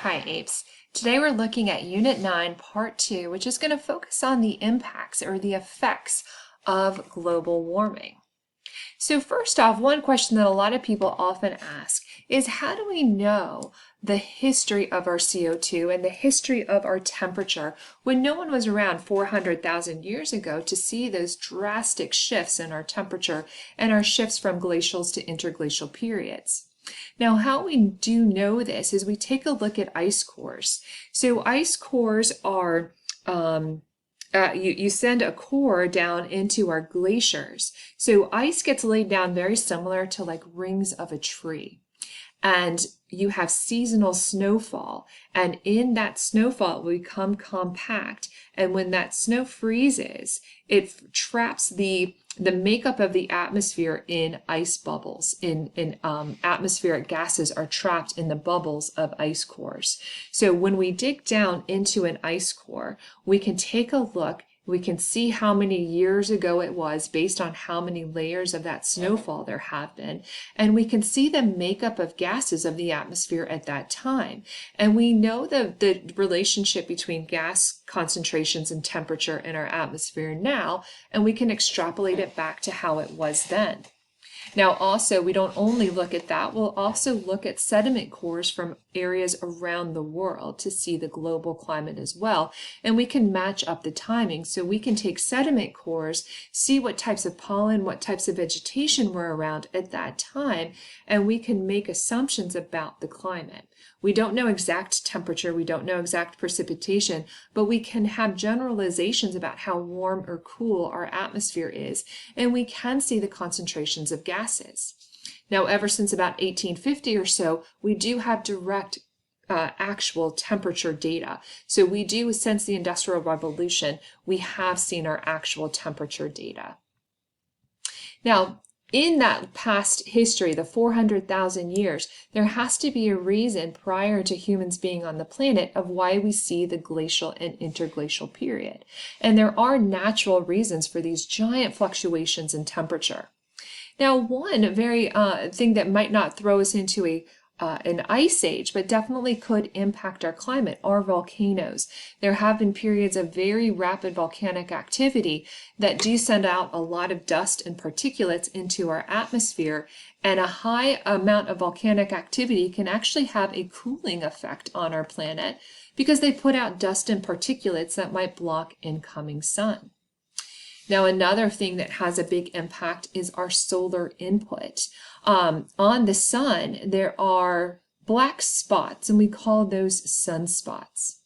Hi apes. Today we're looking at Unit 9, Part 2, which is going to focus on the impacts or the effects of global warming. So first off, one question that a lot of people often ask is how do we know the history of our CO2 and the history of our temperature when no one was around 400,000 years ago to see those drastic shifts in our temperature and our shifts from glacials to interglacial periods? Now, how we do know this is we take a look at ice cores. So ice cores are, you send a core down into our glaciers. So ice gets laid down very similar to like rings of a tree. And you have seasonal snowfall, and in that snowfall it will become compact, and when that snow freezes, it traps the makeup of the atmosphere in ice bubbles. Atmospheric gases are trapped in the bubbles of ice cores. So when we dig down into an ice core, we can take a look. We can see how many years ago it was based on how many layers of that snowfall there have been. And we can see the makeup of gases of the atmosphere at that time. And we know the relationship between gas concentrations and temperature in our atmosphere now, and we can extrapolate it back to how it was then. Now also, we don't only look at that, we'll also look at sediment cores from areas around the world to see the global climate as well. And we can match up the timing. So we can take sediment cores, see what types of pollen, what types of vegetation were around at that time, and we can make assumptions about the climate. We don't know exact temperature, we don't know exact precipitation, but we can have generalizations about how warm or cool our atmosphere is, and we can see the concentrations of gases. Now, ever since about 1850 or so, we do have direct actual temperature data. So we do, since the Industrial Revolution, we have seen our actual temperature data. Now, in that past history, the 400,000 years, there has to be a reason prior to humans being on the planet of why we see the glacial and interglacial period. And there are natural reasons for these giant fluctuations in temperature. Now, one very thing that might not throw us into an ice age, but definitely could impact our climate are volcanoes. There have been periods of very rapid volcanic activity that do send out a lot of dust and particulates into our atmosphere, and a high amount of volcanic activity can actually have a cooling effect on our planet because they put out dust and particulates that might block incoming sun. Now, another thing that has a big impact is our solar input. On the sun, there are black spots, and we call those sunspots.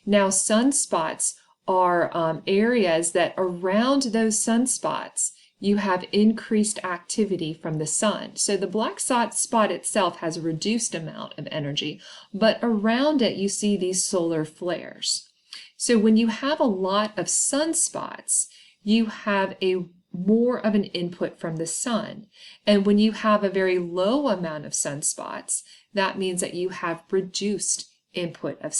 Now, sunspots are areas that around those sunspots, you have increased activity from the sun. So the black spot itself has a reduced amount of energy, but around it, you see these solar flares. So when you have a lot of sunspots, you have more of an input from the sun. And when you have a very low amount of sunspots, that means that you have reduced input of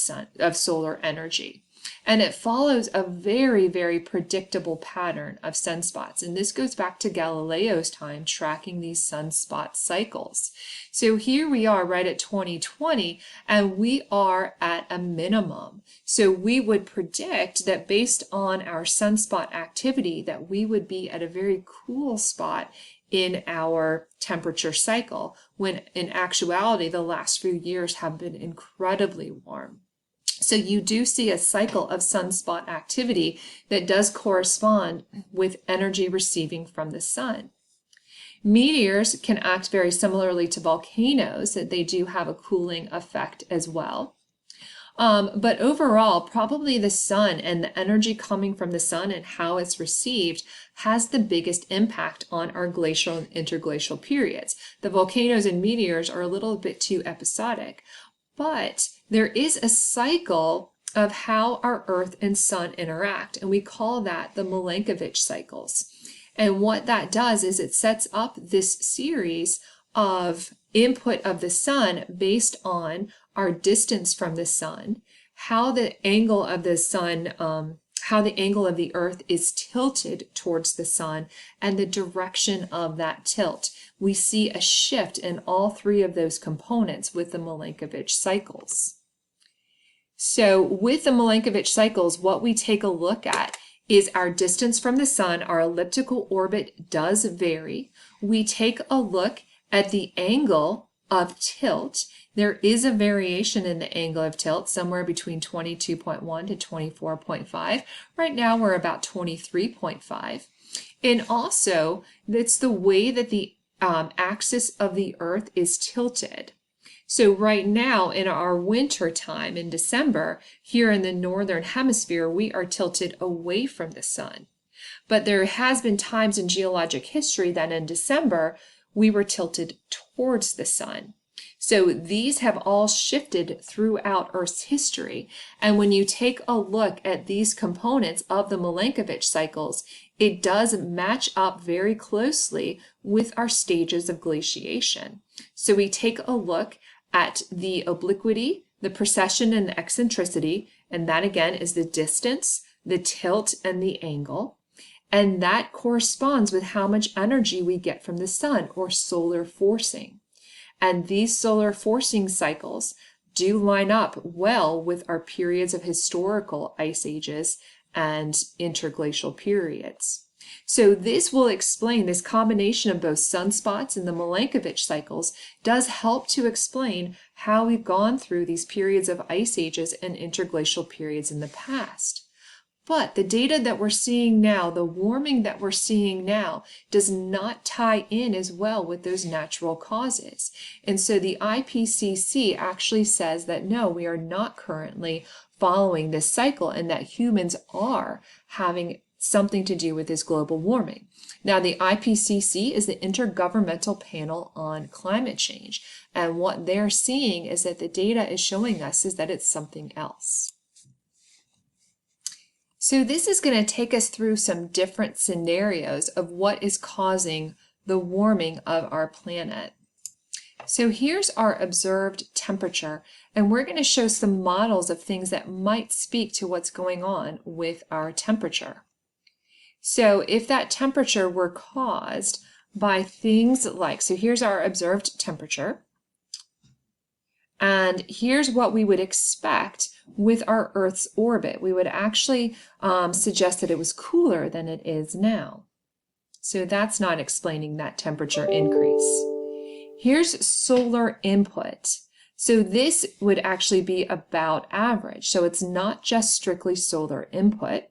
solar energy. And it follows a very, very predictable pattern of sunspots. And this goes back to Galileo's time tracking these sunspot cycles. So here we are right at 2020, and we are at a minimum. So we would predict that based on our sunspot activity, that we would be at a very cool spot in our temperature cycle, when in actuality, the last few years have been incredibly warm. So you do see a cycle of sunspot activity that does correspond with energy receiving from the sun. Meteors can act very similarly to volcanoes, that they do have a cooling effect as well. But overall, probably the sun and the energy coming from the sun and how it's received has the biggest impact on our glacial and interglacial periods. The volcanoes and meteors are a little bit too episodic, but there is a cycle of how our Earth and Sun interact, and we call that the Milankovitch cycles. And what that does is it sets up this series of input of the sun based on our distance from the sun, how the angle of the sun, how the angle of the Earth is tilted towards the sun, and the direction of that tilt. We see a shift in all three of those components with the Milankovitch cycles. So with the Milankovitch cycles, what we take a look at is our distance from the sun. Our elliptical orbit does vary. We take a look at the angle of tilt. There is a variation in the angle of tilt, somewhere between 22.1 to 24.5. Right now we're about 23.5. And also, it's the way that the axis of the Earth is tilted. So right now in our winter time in December, here in the northern hemisphere, we are tilted away from the sun. But there has been times in geologic history that in December, we were tilted towards the sun. So these have all shifted throughout Earth's history. And when you take a look at these components of the Milankovitch cycles, it does match up very closely with our stages of glaciation. So we take a look at the obliquity, the precession, and the eccentricity, and that again is the distance, the tilt, and the angle. And that corresponds with how much energy we get from the sun, or solar forcing. And these solar forcing cycles do line up well with our periods of historical ice ages and interglacial periods. So this will explain, this combination of both sunspots and the Milankovitch cycles does help to explain how we've gone through these periods of ice ages and interglacial periods in the past. But the data that we're seeing now, the warming that we're seeing now, does not tie in as well with those natural causes. And so the IPCC actually says that no, we are not currently following this cycle, and that humans are having something to do with this global warming. Now, the IPCC is the Intergovernmental Panel on Climate Change, and what they're seeing is that the data is showing us is that it's something else. So this is going to take us through some different scenarios of what is causing the warming of our planet. So here's our observed temperature, and we're going to show some models of things that might speak to what's going on with our temperature. So if that temperature were caused by things like, so here's our observed temperature, and here's what we would expect with our Earth's orbit. We would actually suggest that it was cooler than it is now. So that's not explaining that temperature increase. Here's solar input. So this would actually be about average. So it's not just strictly solar input.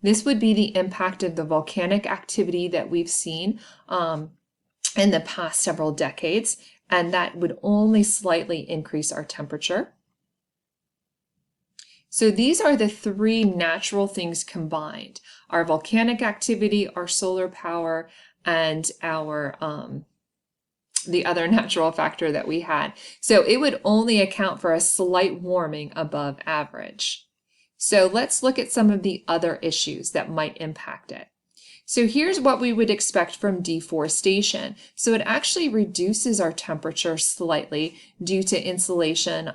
This would be the impact of the volcanic activity that we've seen in the past several decades, and that would only slightly increase our temperature. So these are the three natural things combined: our volcanic activity, our solar power, and our the other natural factor that we had. So it would only account for a slight warming above average. So let's look at some of the other issues that might impact it. So here's what we would expect from deforestation. So it actually reduces our temperature slightly due to insolation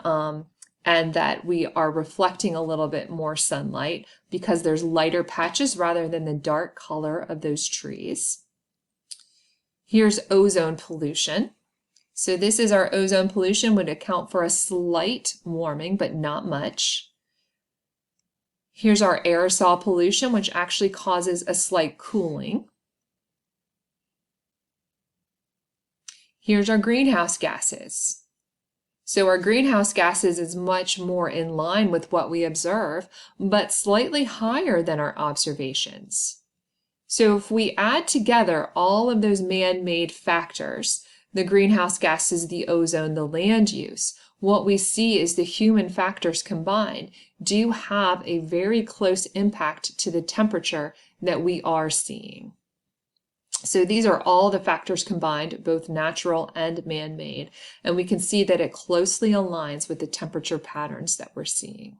and that we are reflecting a little bit more sunlight because there's lighter patches rather than the dark color of those trees. Here's ozone pollution. So this is our ozone pollution, would account for a slight warming, but not much. Here's our aerosol pollution, which actually causes a slight cooling. Here's our greenhouse gases. So our greenhouse gases is much more in line with what we observe, but slightly higher than our observations. So if we add together all of those man-made factors, the greenhouse gases, the ozone, the land use, what we see is the human factors combined do have a very close impact to the temperature that we are seeing. So these are all the factors combined, both natural and man-made, and we can see that it closely aligns with the temperature patterns that we're seeing.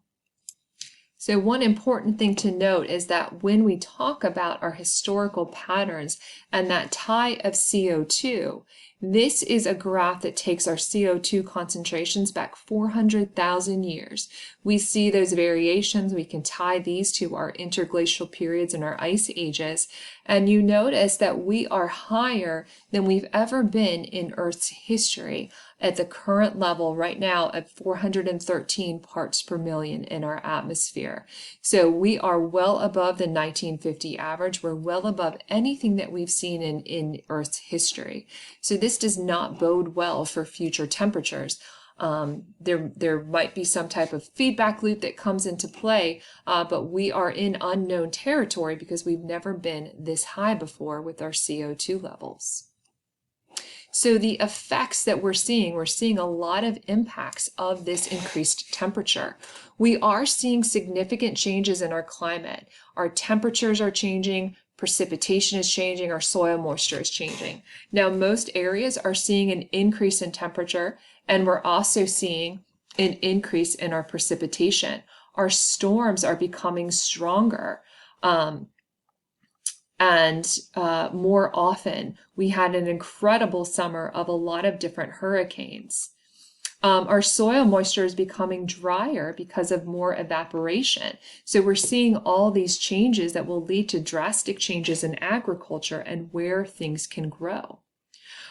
So one important thing to note is that when we talk about our historical patterns and that tie of CO2, This is a graph that takes our CO2 concentrations back 400,000 years. We see those variations. We can tie these to our interglacial periods and our ice ages. And you notice that we are higher than we've ever been in Earth's history at the current level right now at 413 parts per million in our atmosphere. So we are well above the 1950 average. We're well above anything that we've seen in Earth's history. So this does not bode well for future temperatures. There might be some type of feedback loop that comes into play, but we are in unknown territory because we've never been this high before with our CO2 levels. So the effects that we're seeing a lot of impacts of this increased temperature. We are seeing significant changes in our climate. Our temperatures are changing, precipitation is changing, our soil moisture is changing. Now, most areas are seeing an increase in temperature, and we're also seeing an increase in our precipitation. Our storms are becoming stronger. And more often, we had an incredible summer of a lot of different hurricanes. Our soil moisture is becoming drier because of more evaporation. So we're seeing all these changes that will lead to drastic changes in agriculture and where things can grow.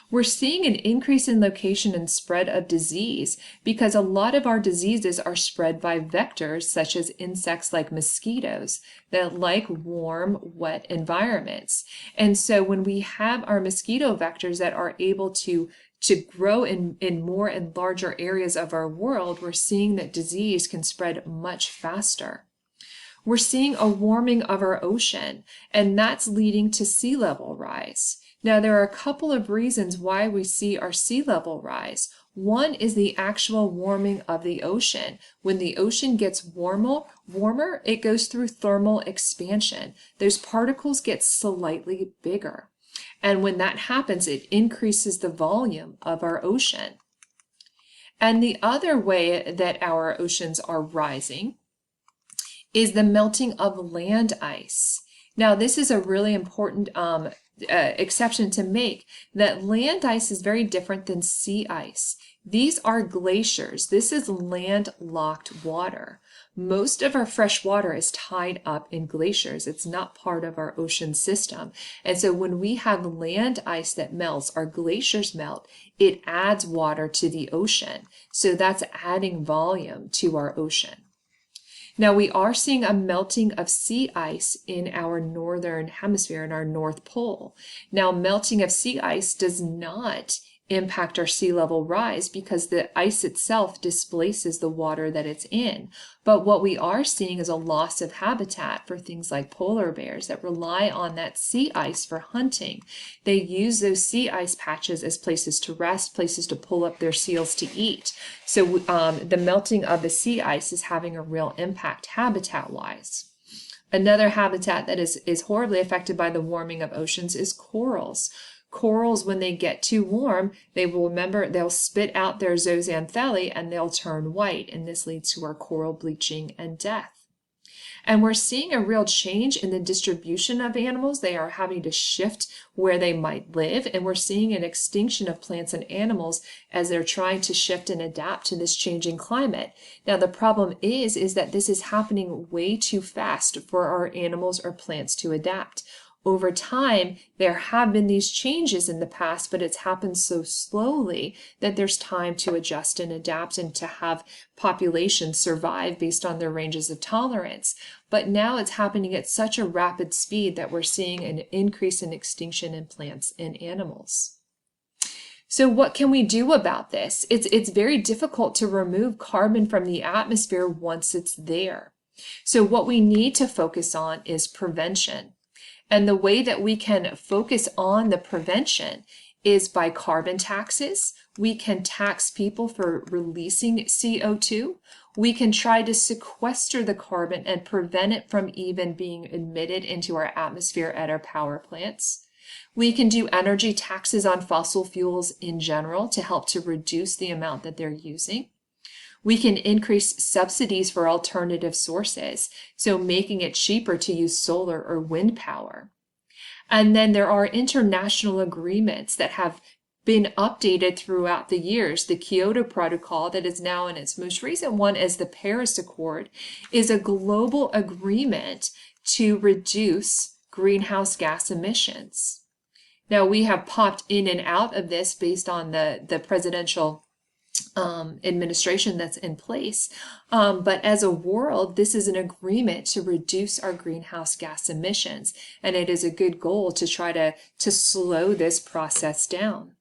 We're seeing an increase in location and spread of disease because a lot of our diseases are spread by vectors such as insects like mosquitoes that like warm, wet environments. And so when we have our mosquito vectors that are able to grow in more and larger areas of our world, we're seeing that disease can spread much faster. We're seeing a warming of our ocean, and that's leading to sea level rise. Now, there are a couple of reasons why we see our sea level rise. One is the actual warming of the ocean. When the ocean gets warmer, it goes through thermal expansion. Those particles get slightly bigger. And when that happens, it increases the volume of our ocean. And the other way that our oceans are rising is the melting of land ice. Now, this is a really important exception to make, that land ice is very different than sea ice. These are glaciers. This is landlocked water. Most of our fresh water is tied up in glaciers. It's not part of our ocean system. And so when we have land ice that melts, our glaciers melt, it adds water to the ocean. So that's adding volume to our ocean. Now, we are seeing a melting of sea ice in our northern hemisphere, in our North Pole. Now, melting of sea ice does not impact our sea level rise because the ice itself displaces the water that it's in. But what we are seeing is a loss of habitat for things like polar bears that rely on that sea ice for hunting. They use those sea ice patches as places to rest, places to pull up their seals to eat. So the melting of the sea ice is having a real impact habitat-wise. Another habitat that is horribly affected by the warming of oceans is corals. Corals, when they get too warm, they'll spit out their zooxanthellae and they'll turn white, and this leads to our coral bleaching and death. And we're seeing a real change in the distribution of animals. They are having to shift where they might live, and we're seeing an extinction of plants and animals as they're trying to shift and adapt to this changing climate. Now, the problem is that this is happening way too fast for our animals or plants to adapt. Over time, there have been these changes in the past, but it's happened so slowly that there's time to adjust and adapt and to have populations survive based on their ranges of tolerance. But now it's happening at such a rapid speed that we're seeing an increase in extinction in plants and animals. So what can we do about this? It's very difficult to remove carbon from the atmosphere once it's there. So what we need to focus on is prevention. And the way that we can focus on the prevention is by carbon taxes. We can tax people for releasing CO2. We can try to sequester the carbon and prevent it from even being emitted into our atmosphere at our power plants. We can do energy taxes on fossil fuels in general to help to reduce the amount that they're using. We can increase subsidies for alternative sources, so making it cheaper to use solar or wind power. And then there are international agreements that have been updated throughout the years. The Kyoto Protocol, that is now in its most recent one as the Paris Accord, is a global agreement to reduce greenhouse gas emissions. Now, we have popped in and out of this based on the presidential administration that's in place. But as a world, this is an agreement to reduce our greenhouse gas emissions. And it is a good goal to try to slow this process down.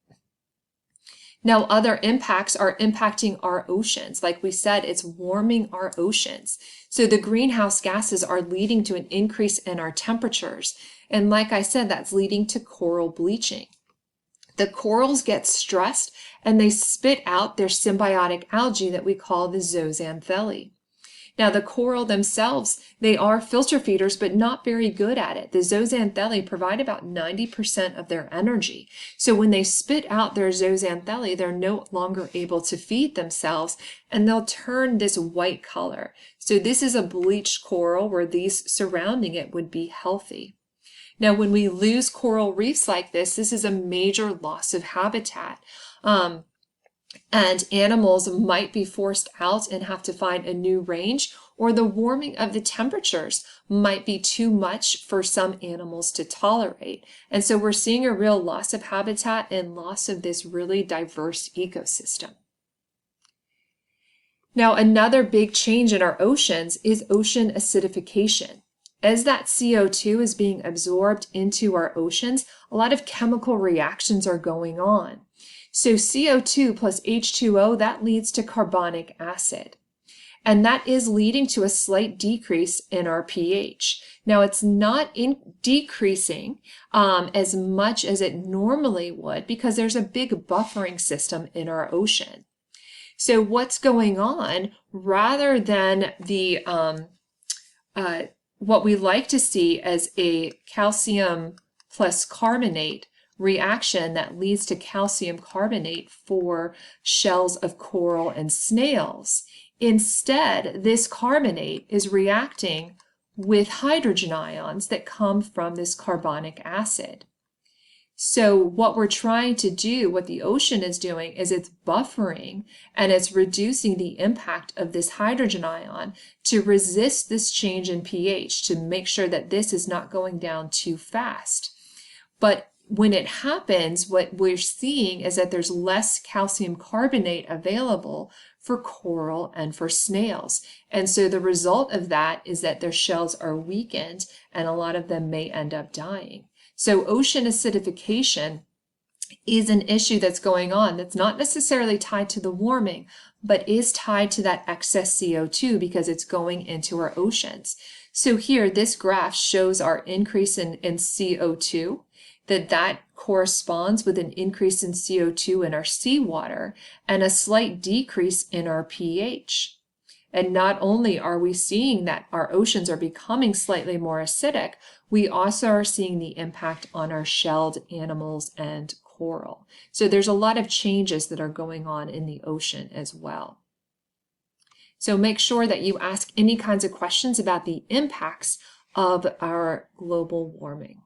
Now, other impacts are impacting our oceans. Like we said, it's warming our oceans. So the greenhouse gases are leading to an increase in our temperatures. And like I said, that's leading to coral bleaching. The corals get stressed and they spit out their symbiotic algae that we call the zooxanthellae. Now, the coral themselves, they are filter feeders, but not very good at it. The zooxanthellae provide about 90% of their energy. So when they spit out their zooxanthellae, they're no longer able to feed themselves, and they'll turn this white color. So this is a bleached coral where these surrounding it would be healthy. Now, when we lose coral reefs like this is a major loss of habitat. And animals might be forced out and have to find a new range, or the warming of the temperatures might be too much for some animals to tolerate. And so we're seeing a real loss of habitat and loss of this really diverse ecosystem. Now, another big change in our oceans is ocean acidification. As that CO2 is being absorbed into our oceans, a lot of chemical reactions are going on. So CO2 plus H2O, that leads to carbonic acid. And that is leading to a slight decrease in our pH. Now, it's not decreasing as much as it normally would because there's a big buffering system in our ocean. So what's going on, rather than the what we like to see as a calcium plus carbonate reaction that leads to calcium carbonate for shells of coral and snails. Instead, this carbonate is reacting with hydrogen ions that come from this carbonic acid. So what we're trying to do, what the ocean is doing, is it's buffering and it's reducing the impact of this hydrogen ion to resist this change in pH, to make sure that this is not going down too fast. But when it happens, what we're seeing is that there's less calcium carbonate available for coral and for snails. And so the result of that is that their shells are weakened and a lot of them may end up dying. So ocean acidification is an issue that's going on that's not necessarily tied to the warming, but is tied to that excess CO2 because it's going into our oceans. So here, this graph shows our increase in CO2, that corresponds with an increase in CO2 in our seawater and a slight decrease in our pH. And not only are we seeing that our oceans are becoming slightly more acidic, we also are seeing the impact on our shelled animals and coral. So there's a lot of changes that are going on in the ocean as well. So make sure that you ask any kinds of questions about the impacts of our global warming.